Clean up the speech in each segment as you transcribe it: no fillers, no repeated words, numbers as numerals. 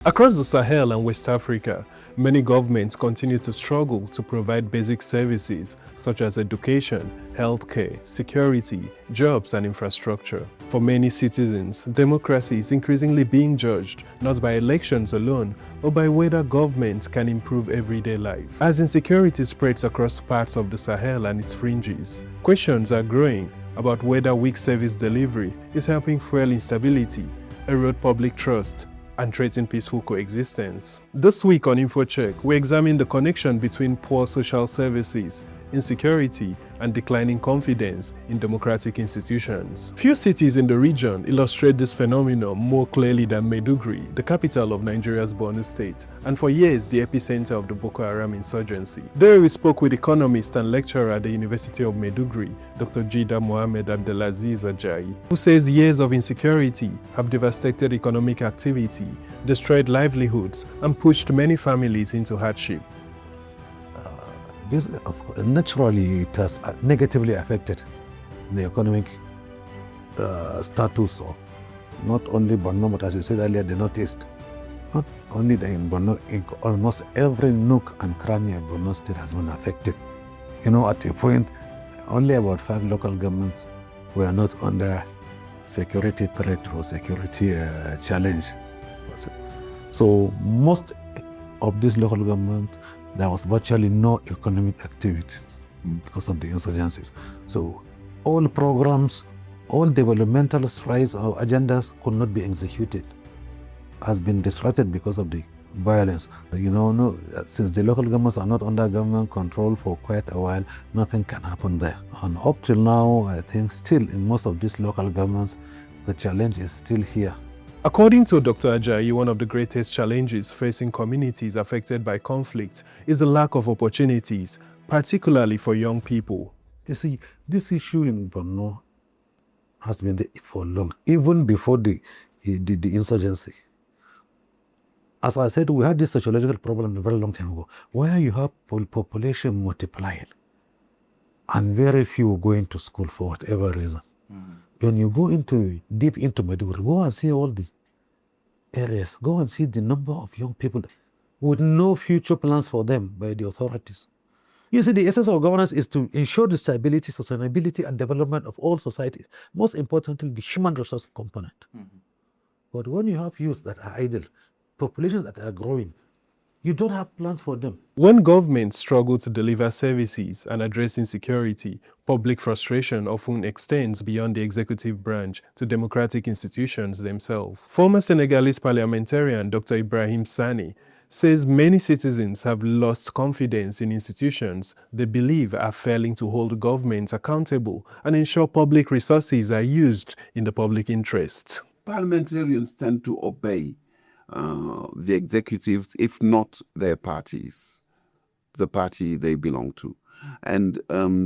Across the Sahel and West Africa, many governments continue to struggle to provide basic services such as education, healthcare, security, jobs, and infrastructure. For many citizens, democracy is increasingly being judged not by elections alone, but by whether governments can improve everyday life. As insecurity spreads across parts of the Sahel and its fringes, questions are growing about whether weak service delivery is helping fuel instability, erode public trust, and threaten peaceful coexistence. This week on InfoCheck, we examine the connection between poor social services, insecurity, and declining confidence in democratic institutions. Few cities in the region illustrate this phenomenon more clearly than Maiduguri, the capital of Nigeria's Borno state, and for years the epicenter of the Boko Haram insurgency. There we spoke with economist and lecturer at the University of Maiduguri, Dr. Jida Mohammed Abdelaziz Ajayi, who says years of insecurity have devastated economic activity, destroyed livelihoods, and pushed many families into hardship. Naturally, it has negatively affected the economic status of not only Borno, but as you said earlier, the Northeast. Not only in Borno, in almost every nook and cranny of Borno state has been affected. You know, at a point, only about 5 local governments were not under security threat or security challenge. So most of these local governments, there was virtually no economic activities because of the insurgencies. So all programs, all developmental strides or agendas could not be executed, has been disrupted because of the violence. You know, since the local governments are not under government control for quite a while, nothing can happen there. And up till now, I think still in most of these local governments, the challenge is still here. According to Dr. Ajayi, one of the greatest challenges facing communities affected by conflict is the lack of opportunities, particularly for young people. You see, this issue in Borno has been there for long, even before the insurgency. As I said, we had this sociological problem a very long time ago, where you have population multiplying and very few going to school for whatever reason. When you go deep into Maiduguri, go and see all the areas. Go and see the number of young people with no future plans for them by the authorities. You see, the essence of governance is to ensure the stability, sustainability, and development of all societies. Most importantly, the human resource component. But when you have youth that are idle, populations that are growing, you don't have plans for them. When governments struggle to deliver services and address insecurity, public frustration often extends beyond the executive branch to democratic institutions themselves. Former Senegalese parliamentarian Dr. Ibrahim Sani says many citizens have lost confidence in institutions they believe are failing to hold governments accountable and ensure public resources are used in the public interest. Parliamentarians tend to obey the executives, if not their parties, the party they belong to. And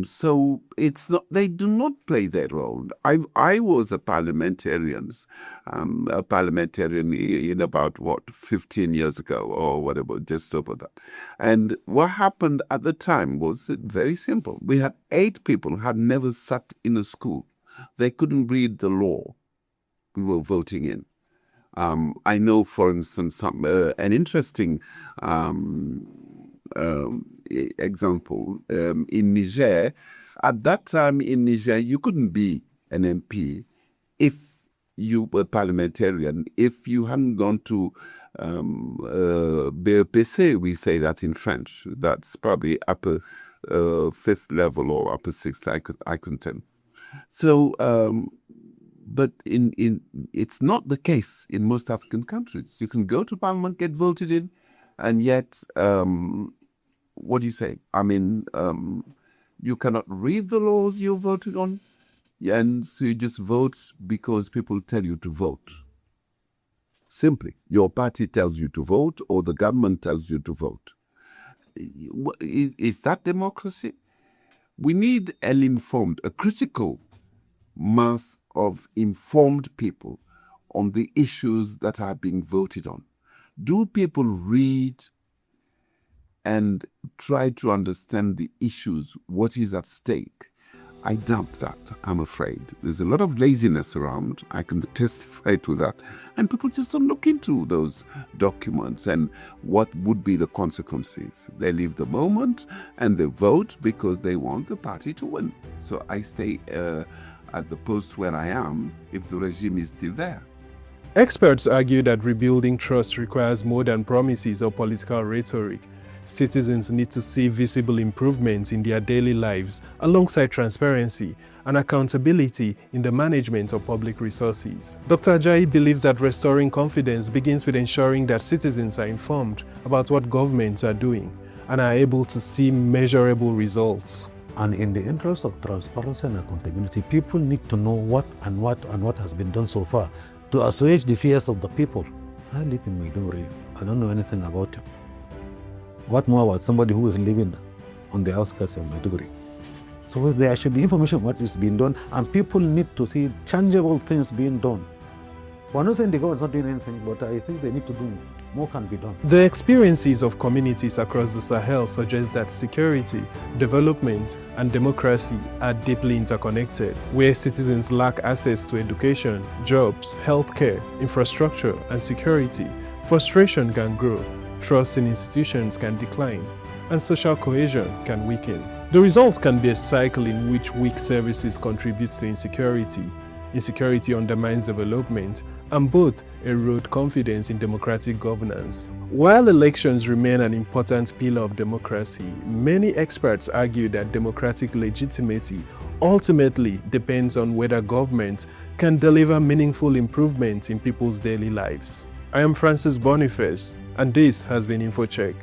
so it's not, they do not play their role. I was a parliamentarian in about, 15 years ago or whatever, just over that. And what happened at the time was very simple. We had 8 people who had never sat in a school. They couldn't read the law we were voting in. I know, for instance, an interesting example in Niger. At that time in Niger, you couldn't be an MP if you were parliamentarian, if you hadn't gone to BEPC, we say that in French. That's probably upper 5th level or upper 6th, I couldn't tell. So, but it's not the case in most African countries. You can go to parliament, get voted in, and yet, what do you say? I mean, you cannot read the laws you're voting on, and so you just vote because people tell you to vote. Simply, your party tells you to vote, or the government tells you to vote. Is that democracy? We need a critical mass of informed people on the issues that are being voted on. Do people read and try to understand the issues, what is at stake, I doubt that, I'm afraid. There's a lot of laziness around. I can testify to that. And people just don't look into those documents and what would be the consequences. They live the moment and they vote because they want the party to win. So I stay at the post where I am if the regime is still there. Experts argue that rebuilding trust requires more than promises or political rhetoric. Citizens need to see visible improvements in their daily lives alongside transparency and accountability in the management of public resources. Dr. Ajayi believes that restoring confidence begins with ensuring that citizens are informed about what governments are doing and are able to see measurable results. And in the interest of transparency and accountability, people need to know what has been done so far to assuage the fears of the people. I live in Maiduguri. I don't know anything about it. What more about somebody who is living on the outskirts of Maiduguri? So there should be information what is being done, and people need to see tangible things being done. We're not saying the government is not doing anything, but I think they need to do more can be done. The experiences of communities across the Sahel suggest that security, development, and democracy are deeply interconnected. Where citizens lack access to education, jobs, healthcare, infrastructure, and security, frustration can grow. Trust in institutions can decline, and social cohesion can weaken. The result can be a cycle in which weak services contribute to insecurity. Insecurity undermines development, and both erode confidence in democratic governance. While elections remain an important pillar of democracy, many experts argue that democratic legitimacy ultimately depends on whether government can deliver meaningful improvements in people's daily lives. I am Francis Boniface, and this has been InfoCheck.